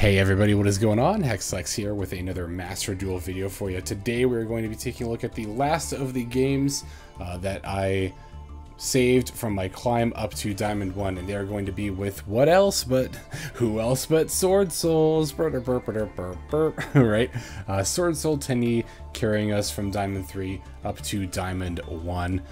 Hey everybody, what is going on? Hexlex here with another Master Duel video for you. Today we're going to be taking a look at the last of the games that I saved from my climb up to Diamond 1, and they're going to be with who else but Swordsoul's, right? Swordsoul Tenyi carrying us from Diamond 3 up to Diamond 1.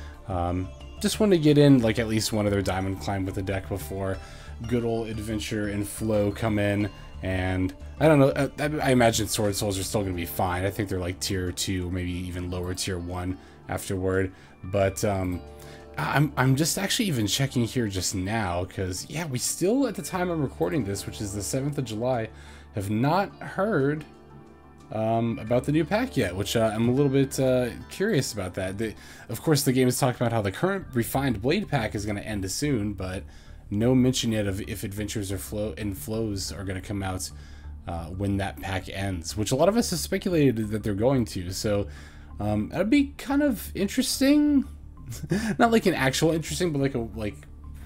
Just want to get in like at least one other Diamond climb with the deck before good old Adventure and Flow come in. And I don't know, I imagine Sword Souls are still going to be fine. I think they're like tier 2, maybe even lower tier 1 afterward. But I'm just actually even checking here just now, because yeah, we still, at the time I'm recording this, which is the 7th of July, have not heard about the new pack yet, which I'm a little bit curious about that. Of course, the game is talking about how the current refined Blade pack is going to end soon, but no mention yet of if Adventures or Flows are going to come out when that pack ends, which a lot of us have speculated that they're going to. So that'd be kind of interesting. Not like an actual interesting, but like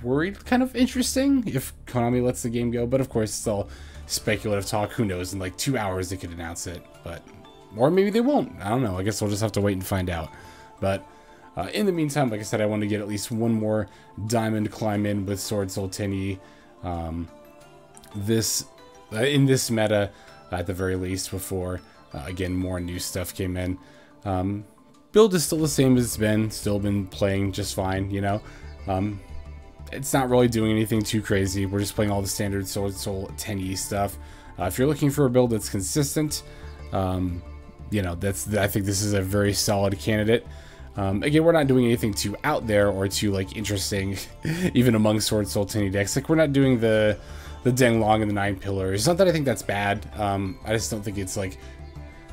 worried kind of interesting if Konami lets the game go. But of course, it's all speculative talk. Who knows? In like 2 hours, they could announce it, but or maybe they won't. I don't know. I guess we'll just have to wait and find out. But in the meantime, like I said, I want to get at least one more Diamond climb in with Swordsoul Tenyi. In this meta, at the very least, before again more new stuff came in. Build is still the same as it's been. Still been playing just fine, you know. It's not really doing anything too crazy. We're just playing all the standard Swordsoul Tenyi stuff. If you're looking for a build that's consistent, you know, I think this is a very solid candidate. Again, we're not doing anything too out there or too like interesting, even among Swordsoul Tenyi decks. Like, we're not doing the Denglong and the 9 Pillars. Not that I think that's bad. I just don't think it's like,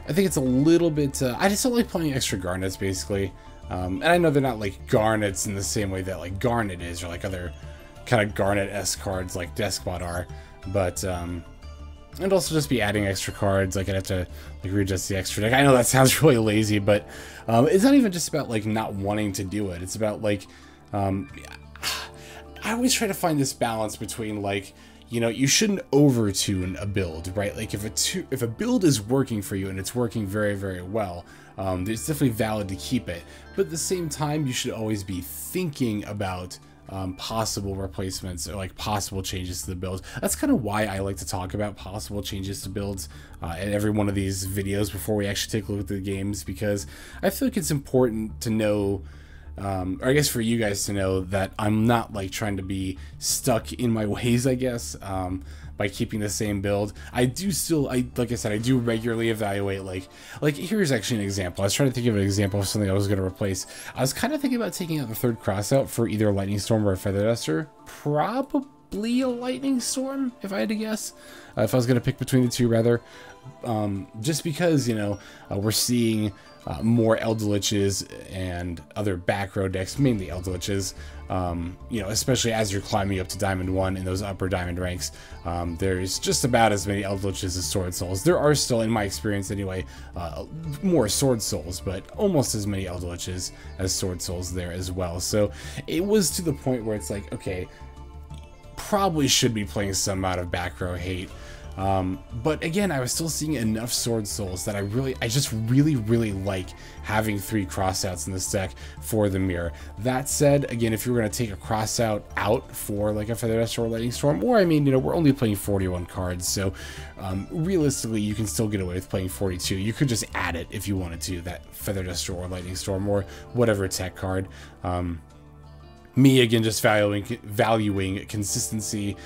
I think it's a little bit. I just don't like playing extra Garnets, basically. And I know they're not like Garnets in the same way that like Garnet is, or like other kind of Garnet-esque cards like Deskbot are, but and also just be adding extra cards. Like, I'd have to like readjust the extra deck. I know that sounds really lazy, but it's not even just about like not wanting to do it. It's about like I always try to find this balance between, like, you know, you shouldn't over tune a build, right? Like, if a build is working for you and it's working very, very well, it's definitely valid to keep it. But at the same time, you should always be thinking about possible replacements or like possible changes to the build. That's kind of why I like to talk about possible changes to builds in every one of these videos before we actually take a look at the games, because I feel like it's important to know, or I guess for you guys to know, that I'm not like trying to be stuck in my ways, I guess, by keeping the same build. I do still, like I said, I do regularly evaluate, like here's actually an example. I was trying to think of an example of something I was going to replace. I was kind of thinking about taking out the third Crossout for either a Lightning Storm or a Feather Duster. Probably a Lightning Storm, if I had to guess. If I was going to pick between the two, rather. Just because, you know, we're seeing more Eldritches and other back row decks, mainly Eldritches, you know, especially as you're climbing up to Diamond 1 in those upper Diamond ranks. There's just about as many Eldritches as Sword Souls. There are still, in my experience anyway, more Sword Souls, but almost as many Eldritches as Sword Souls there as well. So it was to the point where it's like, okay, probably should be playing some out of back row hate. But again, I was still seeing enough Sword Souls that I just really like having 3 Crossouts in this deck for the mirror. That said, again, if you're going to take a Crossout out for like a Feather Duster or Lightning Storm, or I mean, you know, we're only playing 41 cards, so realistically, you can still get away with playing 42. You could just add it if you wanted to, that Feather Duster or Lightning Storm or whatever tech card. Me, again, just valuing consistency,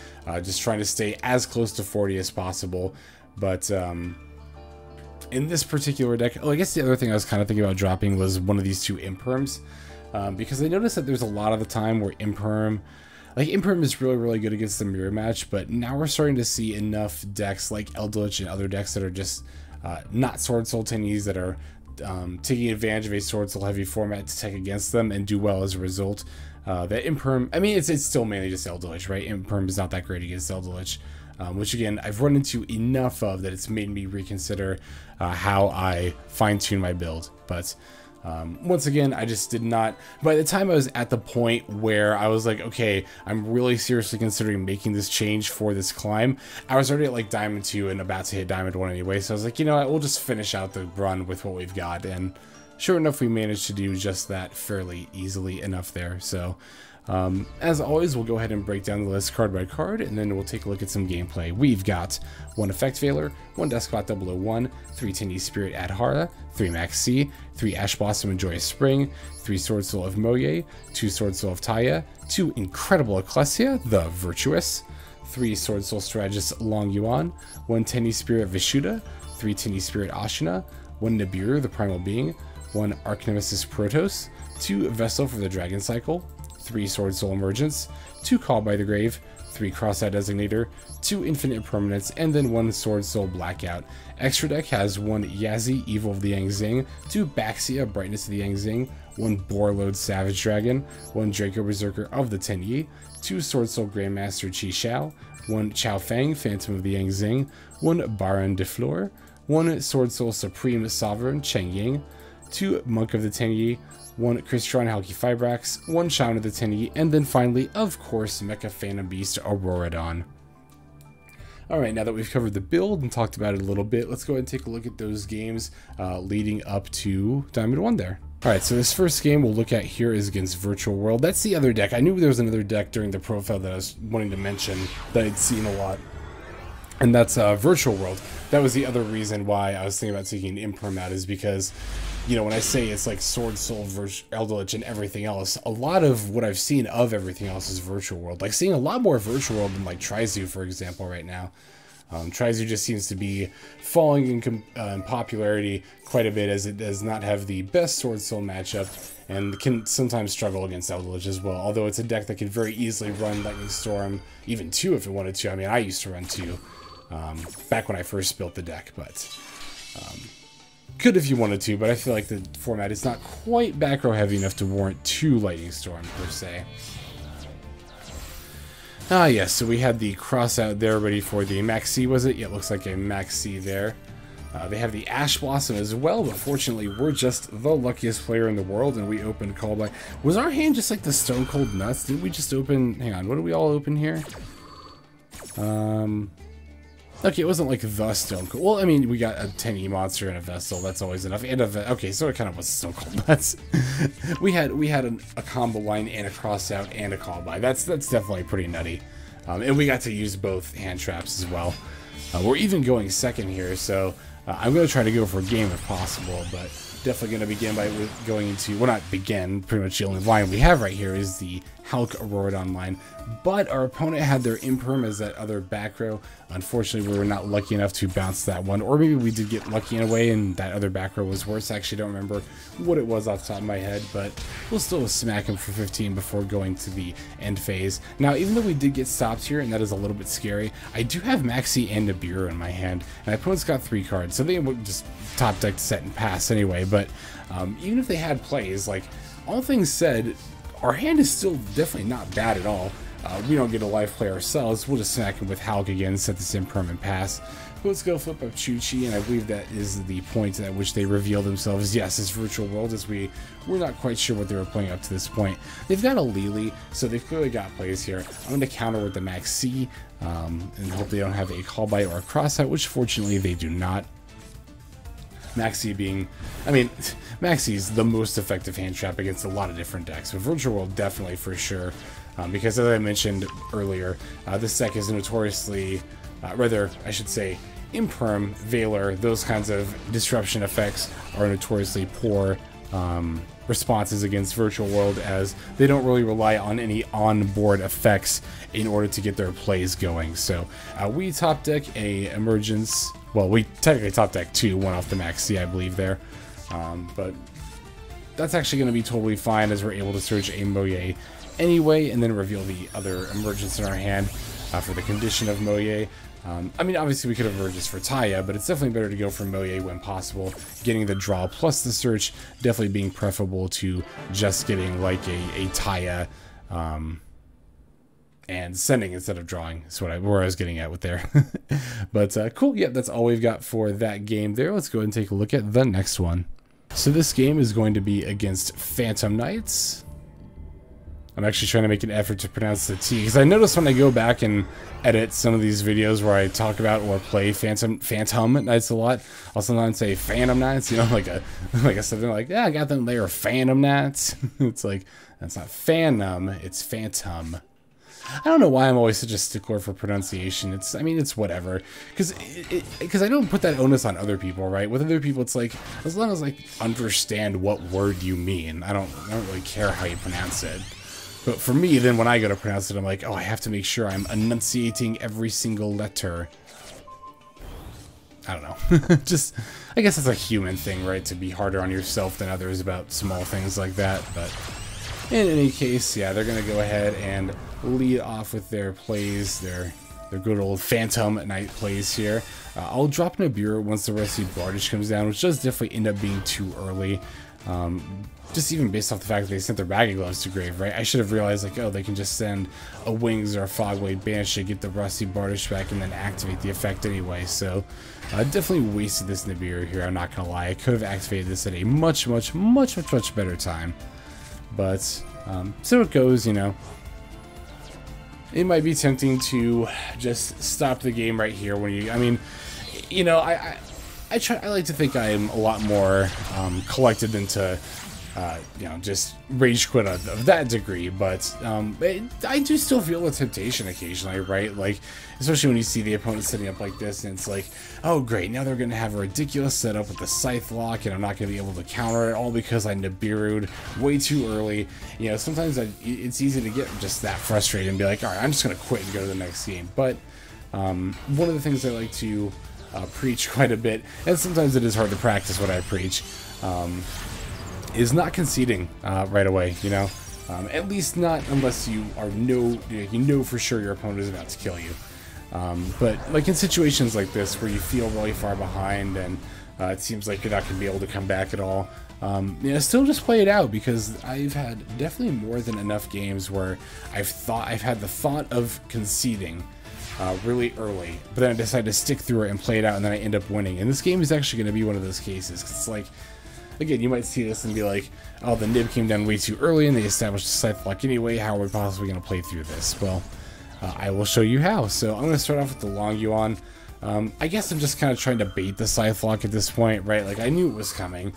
just trying to stay as close to 40 as possible. But in this particular deck, oh, I guess the other thing I was kind of thinking about dropping was one of these 2 Imperms, because I noticed that there's a lot of the time where Imperm is really good against the mirror match, but now we're starting to see enough decks like Eldritch and other decks that are just not Swordsoul Tenyis that are taking advantage of a Swordsoul heavy format to tech against them and do well as a result. That Imperm, I mean, it's still mainly just Eldritch, right? Imperm is not that great against Eldritch, which again, I've run into enough of that it's made me reconsider how I fine-tune my build. But Once again, I just did not, by the time I was at the point where I was like, okay, I'm really seriously considering making this change for this climb, I was already at like Diamond 2 and about to hit Diamond 1 anyway, so I was like, you know what, we'll just finish out the run with what we've got, and sure enough, we managed to do just that fairly easily enough there. So, as always, we'll go ahead and break down the list card by card, and then we'll take a look at some gameplay. We've got 1 Effect Veiler, 1 Deskbot 001, 3 Tenyi Spirit Adhara, 3 Maxx, 3 Ash Blossom and Joyous Spring, 3 Swordsoul of Mo Ye, 2 Swordsoul of Taia, 2 Incredible Ecclesia, the Virtuous, 3 Swordsoul Strategist Longyuan, 1 Tenyi Spirit Vishuda, 3 Tenyi Spirit Ashuna, 1 Nibiru, the Primal Being, 1 Archnemesis Protos, 2 Vessel for the Dragon Cycle, 3 Swordsoul Emergence, 2 Call by the Grave, 3 Crossout Exterminator, 2 Infinite Impermanence, and then 1 Swordsoul Blackout. Extra deck has 1 Yazi, Evil of the Yang Zing, 2 Baxia, Brightness of the Yang Zing, 1 Borreload Savage Dragon, 1 Draco Berserker of the Tenyi, 2 Swordsoul Grandmaster Chixiao, 1 Chaofeng, Phantom of the Yang Zing, 1 Baronne de Fluer, 1 Swordsoul Supreme Sovereign Cheng Ying, 2 Monk of the Tenyi, 1 Crystron Halqifibrax, 1 Shaman of the Tenyi, and then finally, of course, Mecha Phantom Beast Auroradon. Alright, now that we've covered the build and talked about it a little bit, let's go ahead and take a look at those games leading up to Diamond 1 there. Alright, so this first game we'll look at here is against Virtual World. That's the other deck. I knew there was another deck during the profile that I was wanting to mention that I'd seen a lot. And that's Virtual World. That was the other reason why I was thinking about taking Imperm out, is because, you know, when I say it's like Swordsoul, Eldritch, and everything else, a lot of what I've seen of everything else is Virtual World. Like, seeing a lot more Virtual World than, like, Trizu, for example, right now. Trizu just seems to be falling in popularity quite a bit, as it does not have the best Swordsoul matchup, and can sometimes struggle against Eldritch as well. Although it's a deck that could very easily run Lightning Storm, even 2 if it wanted to. I mean, I used to run 2 back when I first built the deck, but could if you wanted to, but I feel like the format is not quite back row heavy enough to warrant 2 Lightning Storm per se. Ah yes, so we had the Crossout there ready for the Maxx, was it? Yeah, it looks like a Maxx there. They have the Ash Blossom as well, but fortunately we're just the luckiest player in the world, and we opened Callback. Was our hand just like the Stone Cold Nuts? Didn't we just open... Hang on, what did we all open here? Okay, it wasn't like the Stone Cold... Well, I mean, we got a Tenyi monster and a Vessel. That's always enough. And okay, so it kind of was Stone Cold Nuts. we had a combo line and a Crossout and a Callby. That's definitely pretty nutty. And we got to use both hand traps as well. We're even going second here, so I'm going to try to go for a game if possible, but definitely going to begin by going into... Well, not begin. Pretty much the only line we have right here is the Hulk Auroradon line. But our opponent had their Imperm as that other back row. Unfortunately, we were not lucky enough to bounce that one. Or maybe we did get lucky in a way and that other back row was worse. I actually don't remember what it was off the top of my head. But we'll still smack him for 15 before going to the end phase. Now, even though we did get stopped here, and that is a little bit scary, I do have Maxx and Nibiru in my hand. And my opponent's got 3 cards. So they would just top deck, set, and pass anyway. But even if they had plays, like, all things said, our hand is still definitely not bad at all. We don't get a life play ourselves. We'll just smack him with Hulk again, set this Imperm and pass. But let's go flip up Chuchi, and I believe that is the point at which they reveal themselves. Yes, it's Virtual World, as we're not quite sure what they were playing up to this point. They've got a Lili, so they've clearly got plays here. I'm going to counter with the Maxx, and hope they don't have a Callby or a Crossout, which fortunately they do not. Maxx being, I mean, Maxx is the most effective hand trap against a lot of different decks, but Virtual World definitely for sure, because as I mentioned earlier, this deck is notoriously, rather, I should say, Imperm, Veiler, those kinds of disruption effects are notoriously poor responses against Virtual World, as they don't really rely on any on-board effects in order to get their plays going. So we top deck a Emergence. Well, we technically top deck 2, one off the Maxx, I believe there. But that's actually going to be totally fine, as we're able to search a Mo Ye anyway, and then reveal the other Emergence in our hand for the condition of Mo Ye. I mean, obviously we could have Virtuous for Taia, but it's definitely better to go for Mo Ye when possible. Getting the draw plus the search definitely being preferable to just getting like a Taia and sending instead of drawing. That's where I was getting at with there. But cool, yeah, that's all we've got for that game there. Let's go ahead and take a look at the next one. So this game is going to be against Phantom Knights. I'm actually trying to make an effort to pronounce the T, because I notice when I go back and edit some of these videos where I talk about or play Phantom Knights a lot, I'll sometimes say Phantom Knights, you know, like something like, yeah, I got them there, Phantom Knights. It's like, that's not Phantom, it's Phantom. I don't know why I'm always such a stickler for pronunciation. I mean, it's whatever. Because I don't put that onus on other people, right? With other people, it's like, as long as I understand what word you mean, I don't really care how you pronounce it. But for me, then when I go to pronounce it, I'm like, oh, I have to make sure I'm enunciating every single letter. I don't know. Just, I guess it's a human thing, right? To be harder on yourself than others about small things like that. But in any case, yeah, they're going to go ahead and lead off with their plays, their good old Phantom Knight plays here. I'll drop Nibiru once the Rusty Bardish comes down, which does definitely end up being too early. Just even based off the fact that they sent their Ragged Gloves to grave, right? I should have realized, like, oh, they can just send a Wings or a Fogblade Banish to get the Rusty Bardish back and then activate the effect anyway. So, definitely wasted this Nibiru here, I'm not gonna lie. I could have activated this at a much better time. But, so it goes, you know. It might be tempting to just stop the game right here when you, I mean, you know, I like to think I am a lot more collected than to, you know, just rage quit of that degree, but I do still feel the temptation occasionally, right? Like, especially when you see the opponent setting up like this, and it's like, oh great, now they're going to have a ridiculous setup with the Scythe Lock, and I'm not going to be able to counter it, all because I Nibiru'd way too early. You know, sometimes it's easy to get just that frustrated and be like, alright, I'm just going to quit and go to the next game. But one of the things I like to preach quite a bit, and sometimes it is hard to practice what I preach, is not conceding right away, you know? At least not unless you know for sure your opponent is about to kill you. But like in situations like this where you feel really far behind and it seems like you're not going to be able to come back at all, you know, still just play it out, because I've had definitely more than enough games where I've had the thought of conceding really early, but then I decide to stick through it and play it out, and then I end up winning. And this game is actually going to be one of those cases, 'cause it's like, again, you might see this and be like, oh, the Nib came down way too early and they established a Scythe Lock anyway, how are we possibly going to play through this? Well, I will show you how. So I'm going to start off with the Longyuan. I guess I'm just kind of trying to bait the Scythe Lock at this point, right? Like, I knew it was coming,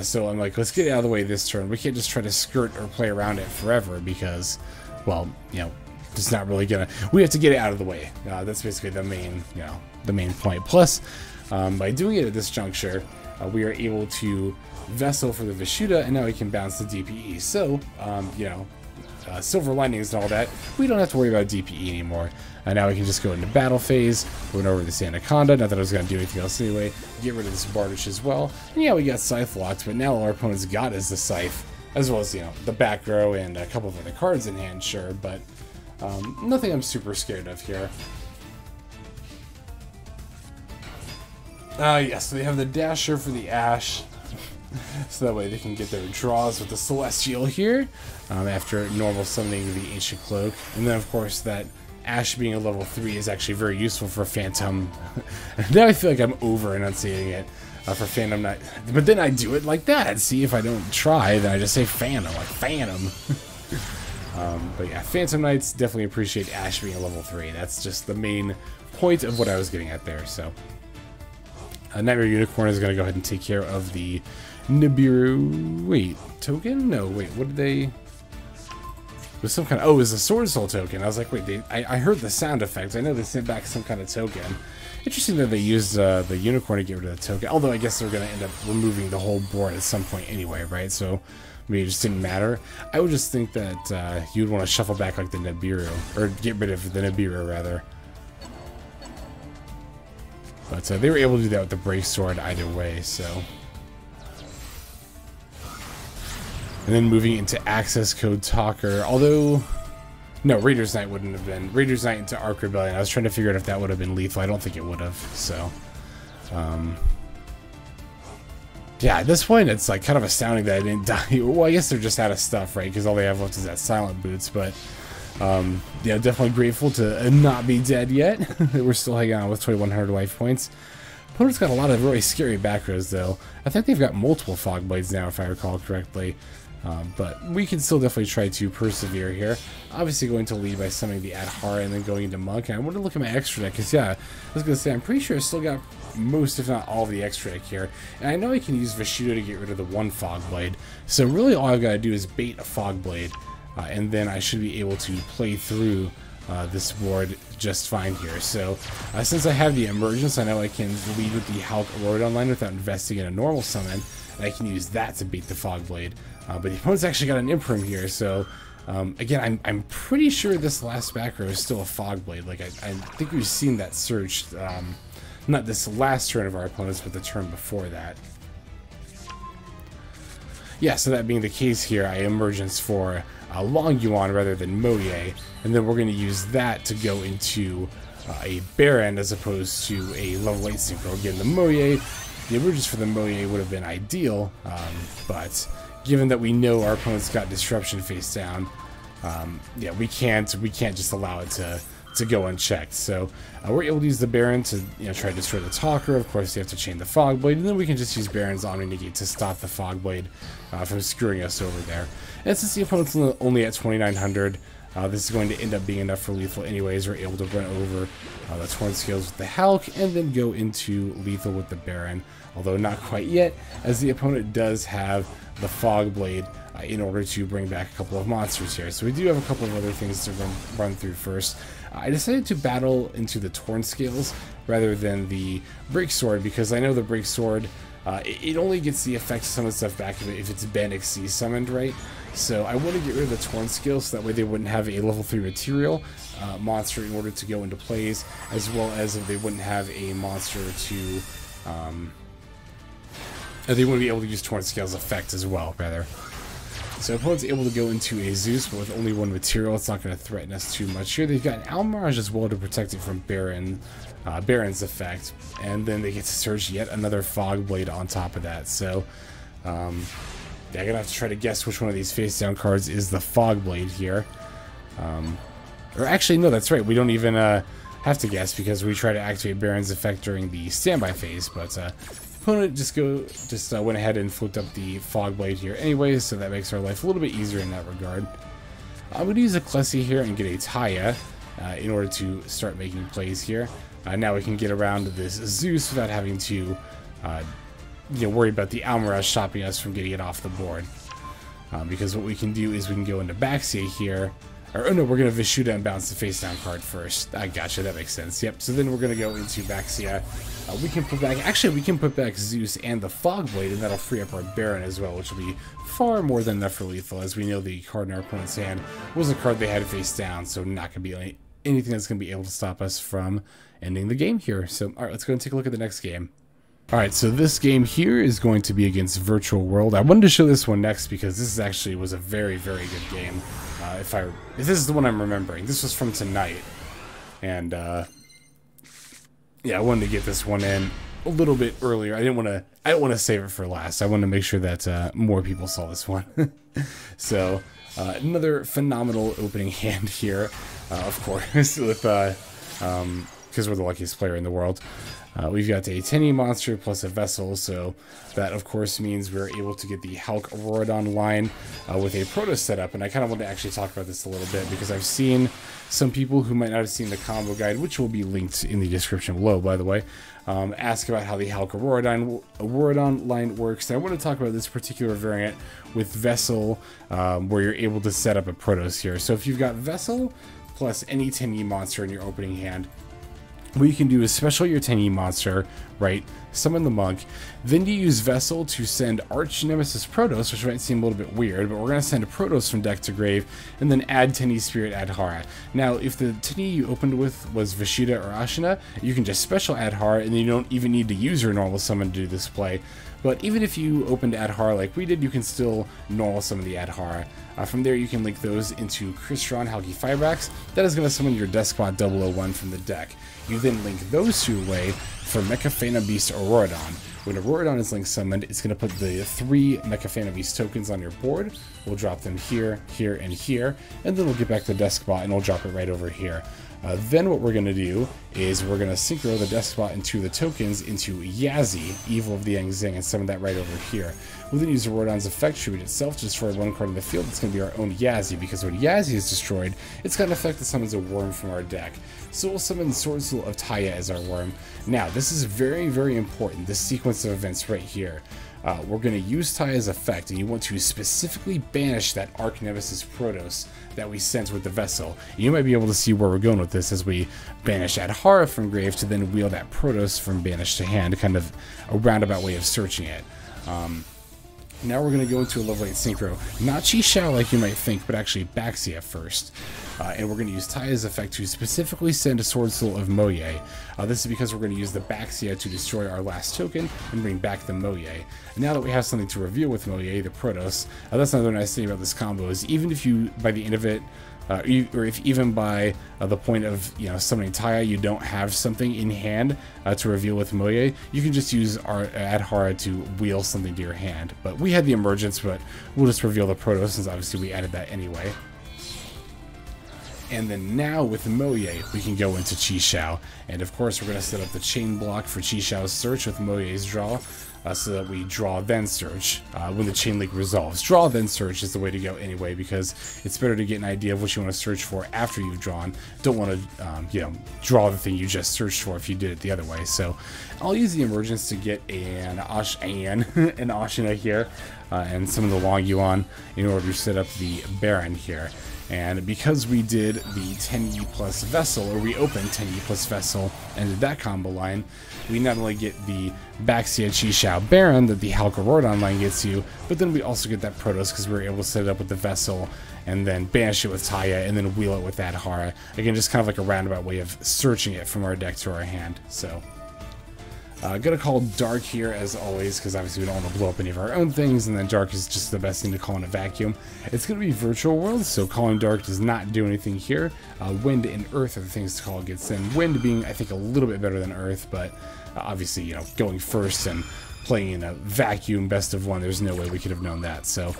so I'm like, let's get it out of the way this turn. We can't just try to skirt or play around it forever, because, well, you know, it's not really gonna, we have to get it out of the way. That's basically the main, you know, the main point. Plus, by doing it at this juncture, we are able to Vessel for the Vishuda, and now we can bounce the DPE. So, you know, Silver Linings and all that, we don't have to worry about DPE anymore. Now we can just go into battle phase, going over this Anaconda, not that I was going to do anything else anyway, get rid of this Bardish as well. And yeah, we got Scythe locked, but now all our opponents got is the Scythe, as well as, you know, the back row and a couple of other cards in hand, sure, but nothing I'm super scared of here. Yes, so they have the Dasher for the Ash, so that way they can get their draws with the Celestial here, after normal summoning the Ancient Cloak. And then, of course, that Ash being a level 3 is actually very useful for Phantom. Now I feel like I'm over-enunciating it for Phantom Knight. But then I do it like that. See, if I don't try, then I just say Phantom, like Phantom. But yeah, Phantom Knights definitely appreciate Ash being a level 3. That's just the main point of what I was getting at there, so... Nightmare Unicorn is going to go ahead and take care of the Nibiru... Wait, token? No, wait, what did they... It was some kind of... Oh, it was a Swordsoul token. I was like, wait, I heard the sound effects. I know they sent back some kind of token. Interesting that they used the Unicorn to get rid of the token. Although I guess they're going to end up removing the whole board at some point anyway, right? So maybe it just didn't matter. I would just think that you'd want to shuffle back like the Nibiru. Or get rid of the Nibiru, rather. But they were able to do that with the Brave Sword either way, so... And then moving into Access Code Talker, although... No, Raider's Knight wouldn't have been. Raider's Knight into Arc Rebellion. I was trying to figure out if that would have been lethal. I don't think it would have, so... Yeah, at this point, it's like kind of astounding that I didn't die. Well, I guess they're just out of stuff, right? Because all they have left is that Silent Boots, but... yeah, definitely grateful to not be dead yet. We're still hanging on with 2100 life points. Opponent's got a lot of really scary back rows, though. I think they've got multiple Fog Blades now, if I recall correctly. But we can still definitely try to persevere here. Obviously going to lead by summoning the Adhara and then going into Monk. And I want to look at my extra deck, because yeah, I was going to say, I'm pretty sure I still got most, if not all, of the extra deck here. And I know I can use Vishuda to get rid of the one Fog Blade. So really all I've got to do is bait a Fog Blade, and then I should be able to play through this board just fine here. So since I have the Emergence, I know I can lead with the Halqifibrax online without investing in a normal summon, and I can use that to beat the Fog Blade. But the opponent's actually got an Imperm here, so again, I'm pretty sure this last back row is still a Fog Blade. Like, I think we've seen that searched, not this last turn of our opponent's, but the turn before that. Yeah, so that being the case here, I Emergence for Longyuan rather than Mo Ye, and then we're going to use that to go into a Baronne as opposed to a level 8 synchro. Again, the Mo Ye, the Emergence for the Mo Ye would have been ideal, but given that we know our opponent's got Disruption face down, yeah, we can't just allow it to go unchecked. So we're able to use the Baronne to try to destroy the Talker. Of course, you have to chain the Fog Blade, and then we can just use Baronne's Omni Negate to stop the Fog Blade from screwing us over there. And since the opponent's only at 2900, this is going to end up being enough for lethal anyways. We're able to run over the Torn Scales with the Halq, and then go into lethal with the Baronne. Although not quite yet, as the opponent does have the Fog Blade in order to bring back a couple of monsters here. So we do have a couple of other things to run through first. I decided to battle into the Torn Scales rather than the Break Sword, because I know the Break Sword, it only gets the effect of some of the stuff back if it's Bandix C summoned, right? So I want to get rid of the Torn Scales so that way they wouldn't have a level 3 material monster in order to go into plays, as well as if they wouldn't have a monster to... they wouldn't be able to use Torn Scales effect as well, rather. So opponent's able to go into a Zeus, but with only one material, it's not going to threaten us too much here. They've got an Almirage as well to protect it from Baronne's effect, and then they get to search yet another Fog Blade on top of that. So yeah, I'm gonna have to try to guess which one of these face down cards is the Fog Blade here. Or actually, no, that's right. We don't even have to guess, because we try to activate Baronne's effect during the standby phase, but opponent just went ahead and flipped up the Fog Blade here anyways, so that makes our life a little bit easier in that regard. I'm going to use Ecclesia here and get a Taia in order to start making plays here. Now we can get around this Zeus without having to worry about the Almirage stopping us from getting it off the board. Because what we can do is we can go into Baxia here. Or, oh no, we're going to Vishuda and bounce the face down card first. I gotcha, that makes sense. Yep, so then we're going to go into Baxia. We can put back, actually we can put back Zeus and the Fog Blade, and that'll free up our Baronne as well, which will be far more than enough for lethal, as we know the card in our opponent's hand was a card they had face down, so not going to be anything that's going to be able to stop us from ending the game here. So, alright, let's go and take a look at the next game. Alright, so this game here is going to be against Virtual World. I wanted to show this one next because this actually was a very, very good game. If this is the one I'm remembering. This was from tonight. And, yeah, I wanted to get this one in a little bit earlier. I didn't want to save it for last. I wanted to make sure that more people saw this one. So, another phenomenal opening hand here, of course, with, because we're the luckiest player in the world. We've got a Tenyi monster plus a vessel, so that of course means we're able to get the Halqifibrax online with a Protos setup. And I kind of want to actually talk about this a little bit, because I've seen some people who might not have seen the combo guide, which will be linked in the description below, by the way, ask about how the Halqifibrax line works. And I want to talk about this particular variant with Vessel, where you're able to set up a Protos here. So if you've got Vessel plus any Tenyi monster in your opening hand, what you can do is special your Tenyi monster, right? Summon the monk. Then you use Vessel to send Archnemesis Protos, which might seem a little bit weird, but we're going to send a Protos from deck to grave, and then add Tenyi Spirit Adhara. Now, if the Tenyi you opened with was Vishuda or Ashuna, you can just special Adhara, and then you don't even need to use your normal summon to do this play. But even if you opened Adhara like we did, you can still normal summon the Adhara. From there, you can link those into Crystron Halqifibrax. That is going to summon your Deskbot 001 from the deck. You then link those two away for Mechaphana Beast Auroradon. When Auroradon is link summoned, it's going to put the 3 Mechaphana Beast tokens on your board. We'll drop them here, here, and here, and then we'll get back to Deskbot and we'll drop it right over here. Then what we're going to do is we're going to synchro the Deskbot into the tokens into Yazi, Evil of the Yang Zing, and summon that right over here. We'll then use Rodon's effect tribute itself to destroy one card in the field. It's going to be our own Yazi, because when Yazi is destroyed, it's got an effect that summons a worm from our deck. So we'll summon Swordsoul of Taia as our worm. Now, this is very, very important, this sequence of events right here. We're going to use Taia's effect, and you want to specifically banish that Archnemesis Protos that we sent with the vessel. You might be able to see where we're going with this as we banish Adhara from grave to then wheel that Protos from banish to hand, kind of a roundabout way of searching it. Now we're going to go into a level 8 synchro. Not Chixiao like you might think, but actually Baxia first. And we're going to use Taia's effect to specifically send a Swordsoul of Mo Ye. This is because we're going to use the Baxia to destroy our last token and bring back the Mo Ye. And now that we have something to reveal with Mo Ye, the Protos, that's another nice thing about this combo is even if you, by the end of it, or if even by the point of summoning Taia, you don't have something in hand to reveal with Mo Ye, you can just use our Adhara to wheel something to your hand. But we had the Emergence, but we'll just reveal the Protos since obviously we added that anyway. And then now with Mo Ye, we can go into Chixiao. And of course, we're going to set up the chain block for Chixiao's search with Mo Ye's draw, so that we draw then search when the chain link resolves. Draw then search is the way to go anyway, because it's better to get an idea of what you want to search for after you've drawn. Don't want to draw the thing you just searched for if you did it the other way. So I'll use the Emergence to get an Ashuna here and some of the Longyuan in order to set up the Baronne here. And because we did the Tenyi plus Vessel, or we opened Tenyi plus Vessel and did that combo line, we not only get the Baxia Chixiao Baronne that the Halqifibrax line gets you, but then we also get that Protos because we were able to set it up with the Vessel and then banish it with Taia and then wheel it with Adhara. Again, just kind of like a roundabout way of searching it from our deck to our hand. So gonna call Dark here as always, because obviously we don't want to blow up any of our own things, and then Dark is just the best thing to call in a vacuum. It's gonna be Virtual World, so calling Dark does not do anything here. Wind and Earth are the things to call against them. Wind being, I think, a little bit better than Earth, but obviously, going first and playing in a vacuum best of one, there's no way we could have known that. So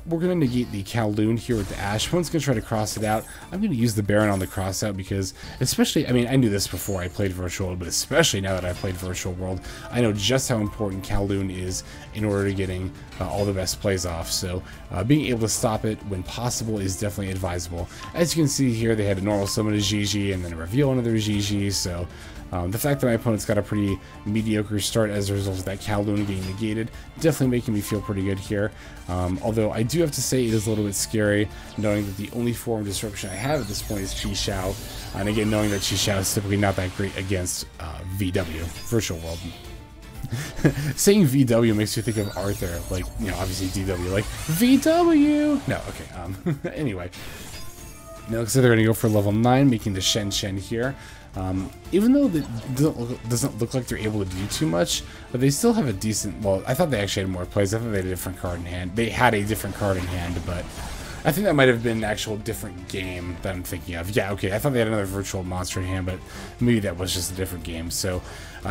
we're going to negate the Kowloon here with the Ash. One's going to try to cross it out. I'm going to use the Baronne on the crossout because, especially, I mean, I knew this before I played Virtual World, but especially now that I've played Virtual World, I know just how important Kowloon is in order to getting all the best plays off. So being able to stop it when possible is definitely advisable. As you can see here, they had a normal summon a Gigi and then a reveal another Gigi, so the fact that my opponent's got a pretty mediocre start as a result of that Kowloon getting negated, definitely making me feel pretty good here. Although I do have to say it is a little bit scary knowing that the only form of disruption I have at this point is Chixiao, and again knowing that Chixiao is typically not that great against VW, Virtual World. Saying VW makes you think of Arthur, like, obviously DW, like, VW! No, okay, anyway. Now looks like they're going to go for level 9, making the Shen here. Even though it doesn't look like they're able to do too much, but they still have a decent, well, I thought they actually had more plays. I thought they had a different card in hand. They had a different card in hand, but I think that might have been an actual different game that I'm thinking of. Yeah, okay, I thought they had another virtual monster in hand, but maybe that was just a different game. So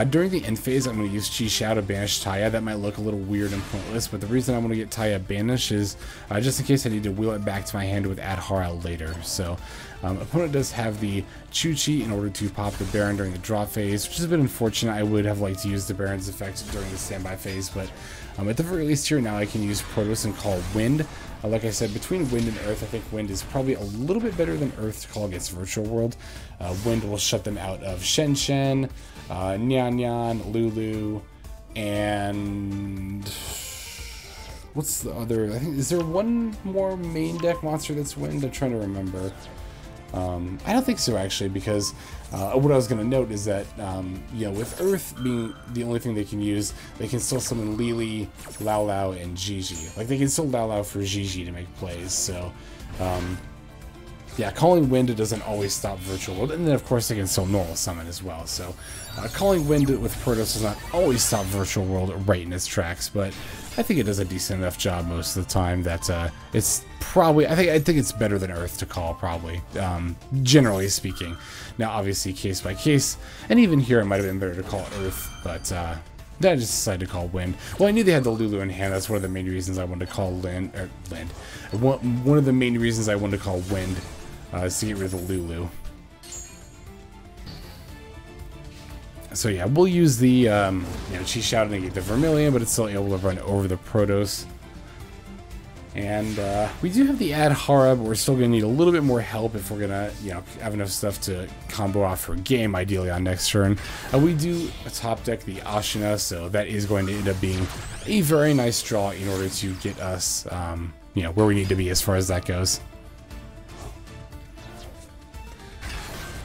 during the end phase, I'm going to use Chixiao to banish Taia. That might look a little weird and pointless, but the reason I want to get Taia banished is just in case I need to wheel it back to my hand with Adhara later. So opponent does have the Chuchi in order to pop the Baronne during the draw phase, which is a bit unfortunate. I would have liked to use the Baronne's effect during the standby phase, but at the very least here now I can use Protos and call Wind. Like I said, between Wind and Earth, I think Wind is probably a little bit better than Earth to call against Virtual World. Wind will shut them out of Shen, Nyan Nyan, Lulu, and what's the other? I think, is there one more main deck monster that's Wind? I'm trying to remember. I don't think so, actually, because what I was going to note is that, with Earth being the only thing they can use, they can still summon Lili, Lao Lao, and Gigi. Like, they can still Lao Lao for Gigi to make plays, so, yeah, calling Wind doesn't always stop Virtual World, and then, of course, they can still normal summon as well, so calling Wind with Protos does not always stop Virtual World right in its tracks, but I think it does a decent enough job most of the time that it's probably, I think it's better than Earth to call, probably, generally speaking. Now, obviously, case by case, and even here it might have been better to call Earth, but then I just decided to call Wind. Well, I knew they had the Lulu in hand. That's one of the main reasons I wanted to call One of the main reasons I wanted to call Wind is to get rid of the Lulu. So yeah, we'll use the you know, Chixiao to negate the Vermilion, but it's still able to run over the Protos. And we do have the Adhara, but we're still going to need a little bit more help if we're going to, you know, have enough stuff to combo off her game, ideally on next turn. We do top deck the Ashuna, so that is going to end up being a very nice draw in order to get us, you know, where we need to be as far as that goes.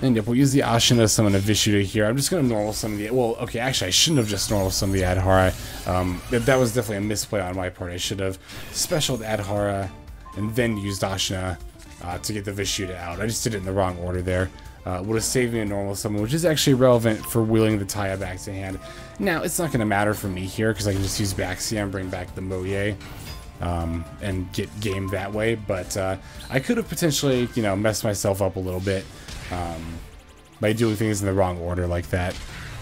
And if we use the Ashuna to summon a Vishuda here, I'm just going to normal summon the... Well, okay, actually, I shouldn't have just normal summoned the Adhara. That was definitely a misplay on my part. I should have specialed Adhara and then used Ashuna to get the Vishuda out. I just did it in the wrong order there. Would have saved me a normal summon, which is actually relevant for wheeling the Taia back to hand. Now, it's not going to matter for me here, because I can just use Baxia and bring back the Mo Ye. And get game that way, but I could have potentially, you know, messed myself up a little bit by doing things in the wrong order like that.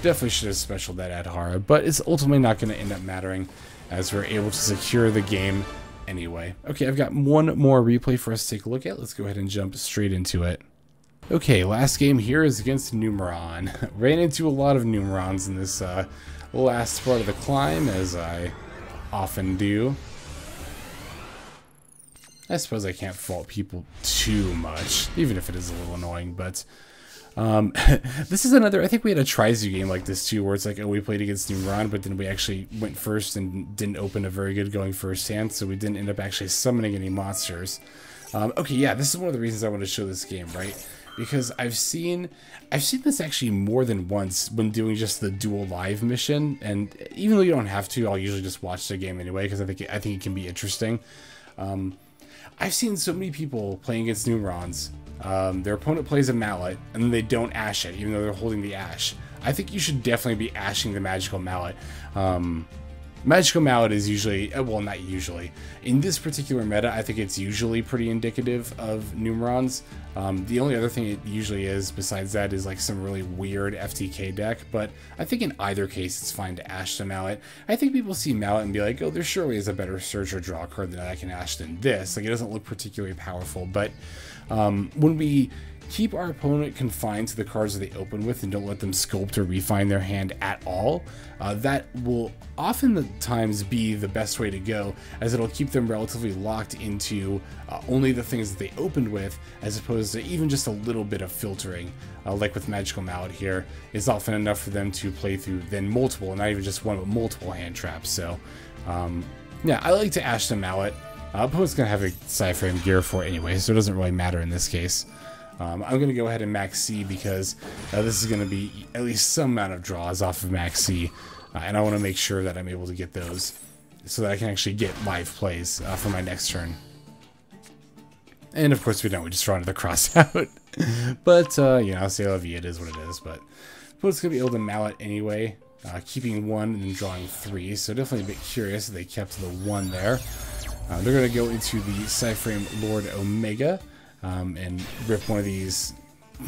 Definitely should have specialed that Adhara, but it's ultimately not going to end up mattering as we're able to secure the game anyway. Okay, I've got one more replay for us to take a look at. Let's go ahead and jump straight into it. Okay, last game here is against Numeron. Ran into a lot of Numerons in this last part of the climb, as I often do. I suppose I can't fault people too much, even if it is a little annoying, but this is another, I think we had a Trizu game like this too, where it's like, oh, we played against Numeron, but then we actually went first and didn't open a very good going first hand, so we didn't end up actually summoning any monsters. Okay, yeah, this is one of the reasons I want to show this game, right? Because I've seen this actually more than once when doing just the dual live mission, and even though you don't have to, I'll usually just watch the game anyway, because I think it can be interesting. I've seen so many people playing against Numerons. Their opponent plays a mallet, and then they don't ash it, even though they're holding the ash. I think you should definitely be ashing the magical mallet. Magical mallet is usually, well, not usually. In this particular meta, I think it's usually pretty indicative of Numerons. The only other thing it usually is, besides that, is like some really weird FTK deck, but I think in either case, it's fine to ash the mallet. I think people see mallet and be like, oh, there surely is a better search or draw card that I can ash than this. Like, it doesn't look particularly powerful, but when we keep our opponent confined to the cards that they open with and don't let them sculpt or refine their hand at all, that will oftentimes be the best way to go, as it'll keep them relatively locked into only the things that they opened with, as opposed to even just a little bit of filtering, like with Magical Mallet here, is often enough for them to play through then multiple, not even just one, but multiple hand traps. So yeah, I like to ash the mallet. Opponent's gonna have a sci-frame gear for it anyway, so it doesn't really matter in this case. I'm going to go ahead and Maxx C, because this is going to be at least some amount of draws off of Maxx C, and I want to make sure that I'm able to get those so that I can actually get live plays for my next turn. And of course we don't, we just draw into the Crossout. But, you know, say la vie, it is what it is, but it's going to be able to mallet anyway, keeping one and then drawing three, so definitely a bit curious that they kept the one there. They're going to go into the Sci-Frame Lord Omega, and rip one of these,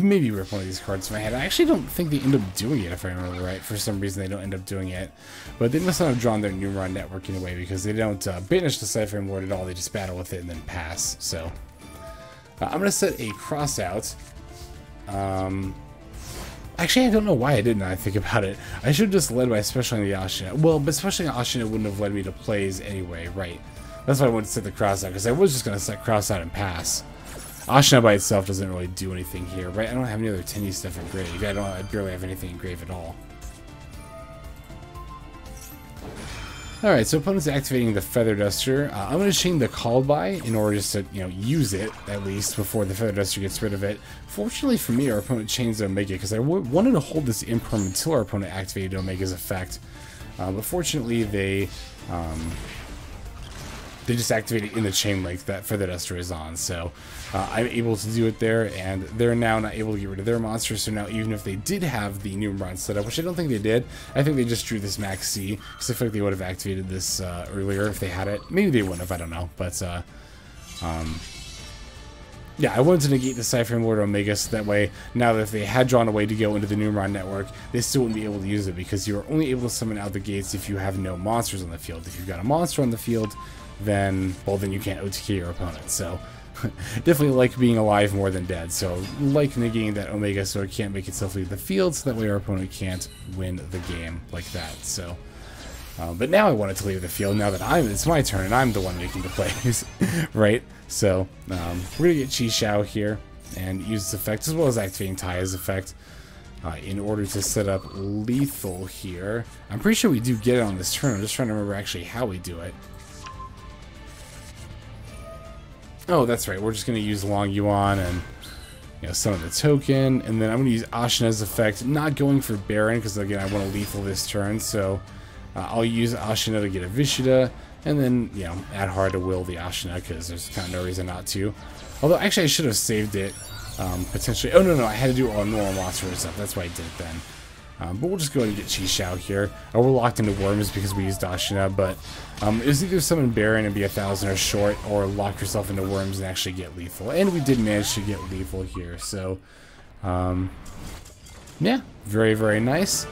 maybe rip one of these cards from my hand. I actually don't think they end up doing it, if I remember right. For some reason, they don't end up doing it. But they must not have drawn their Numeron network in a way, because they don't banish the Sci-Frame Lord at all. They just battle with it and then pass. So, I'm going to set a Crossout. Actually, I don't know why I didn't. I think about it. I should have just led by specialing the Ashuna. Well, but specialing Ashuna wouldn't have led me to plays anyway, right? That's why I wanted to set the Crossout, because I was just going to set Crossout and pass. Ashuna by itself doesn't really do anything here, right? I don't have any other Tenyi stuff in grave. I barely have anything in grave at all. Alright, so opponent's activating the Feather Duster. I'm going to chain the Call By in order just to, you know, use it, at least, before the Feather Duster gets rid of it. Fortunately for me, our opponent chains the Omega, because I wanted to hold this Imperm until our opponent activated Omega's effect. But fortunately, they just activated in the chain link that Feather Duster is on, so I'm able to do it there, and they're now not able to get rid of their monsters. So now, even if they did have the Numeron set up, which I don't think they did, I think they just drew this Maxx C, because I feel like they would have activated this earlier if they had it. Maybe they wouldn't have, I don't know, but yeah, I wanted to negate the Sci-Frame Lord Omega, so that way, now that if they had drawn a way to go into the Numeron network, they still wouldn't be able to use it, because you're only able to summon out the gates if you have no monsters on the field. If you've got a monster on the field, then, well, then you can't OTK your opponent. So definitely like being alive more than dead. So like negating that Omega Sword can't make itself leave the field, so that way our opponent can't win the game like that. So, but now I want it to leave the field. Now that it's my turn and I'm the one making the plays, right? So we're gonna get Chixiao here and use this effect as well as activating Taia's effect. In order to set up lethal here. I'm pretty sure we do get it on this turn. I'm just trying to remember actually how we do it. Oh, that's right. We're just going to use Longyuan and some of the token. And then I'm going to use Ashuna's effect. Not going for Baronne because, again, I want to lethal this turn. So I'll use Ashuna to get a Vishuda. And then, Adhara to will the Ashuna because there's kind of no reason not to. Although, actually, I should have saved it. Potentially. Oh, no, I had to do all normal monster stuff. That's why I did it then. But we'll just go ahead and get Chixiao here. We're locked into worms because we used Ashuna, but it was either summon Baronne and be 1,000 or short, or lock yourself into worms and actually get lethal. And we did manage to get lethal here, so yeah, very, very nice.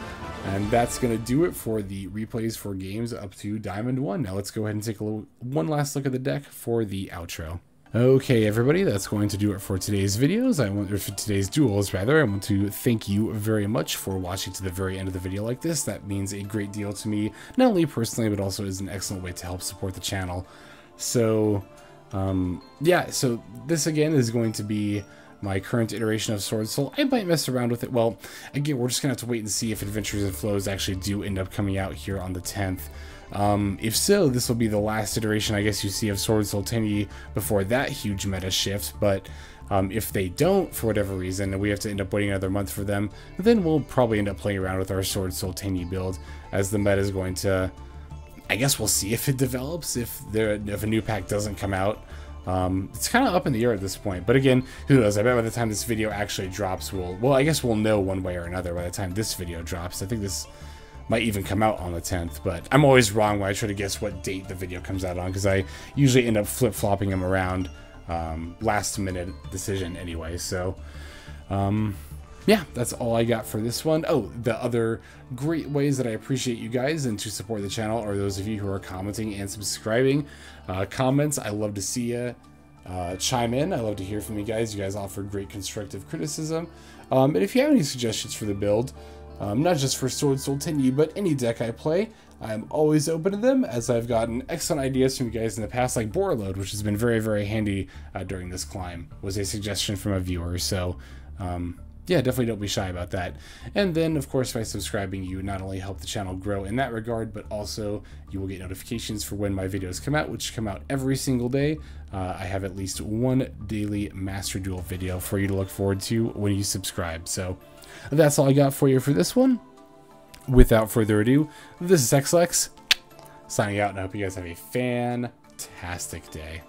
And that's going to do it for the replays for games up to Diamond 1. Now let's go ahead and take one last look at the deck for the outro. Okay, everybody, that's going to do it for today's videos. For today's duels, rather. I want to thank you very much for watching to the very end of the video like this. That means a great deal to me, not only personally, but also is an excellent way to help support the channel. So, yeah, so this again is going to be my current iteration of Swordsoul. I might mess around with it. Well, again, we're just going to have to wait and see if Adventures and Flows actually do end up coming out here on the 10th. If so, this will be the last iteration, I guess, you see of Swordsoul Tenyi before that huge meta shift, but if they don't, for whatever reason, and we have to end up waiting another month for them, then we'll probably end up playing around with our Swordsoul Tenyi build, as the meta is going to, I guess we'll see if it develops, if a new pack doesn't come out. It's kind of up in the air at this point, but again, who knows? I bet by the time this video actually drops, I guess we'll know one way or another by the time this video drops. I think this might even come out on the 10th, but I'm always wrong when I try to guess what date the video comes out on, because I usually end up flip-flopping them around last-minute decision anyway. So, yeah, that's all I got for this one. Oh, the other great ways that I appreciate you guys and to support the channel are those of you who are commenting and subscribing. Comments, I love to see you chime in. I love to hear from you guys. You guys offer great constructive criticism. And if you have any suggestions for the build, not just for Swordsoul Tenyi, but any deck I play, I'm always open to them, as I've gotten excellent ideas from you guys in the past, like Borreload, which has been very, very handy during this climb, was a suggestion from a viewer. So, yeah, definitely don't be shy about that. And then, of course, by subscribing, you not only help the channel grow in that regard, but also you will get notifications for when my videos come out, which come out every single day. I have at least one daily Master Duel video for you to look forward to when you subscribe. So that's all I got for you for this one. Without further ado, this is XLEX, signing out, and I hope you guys have a fantastic day.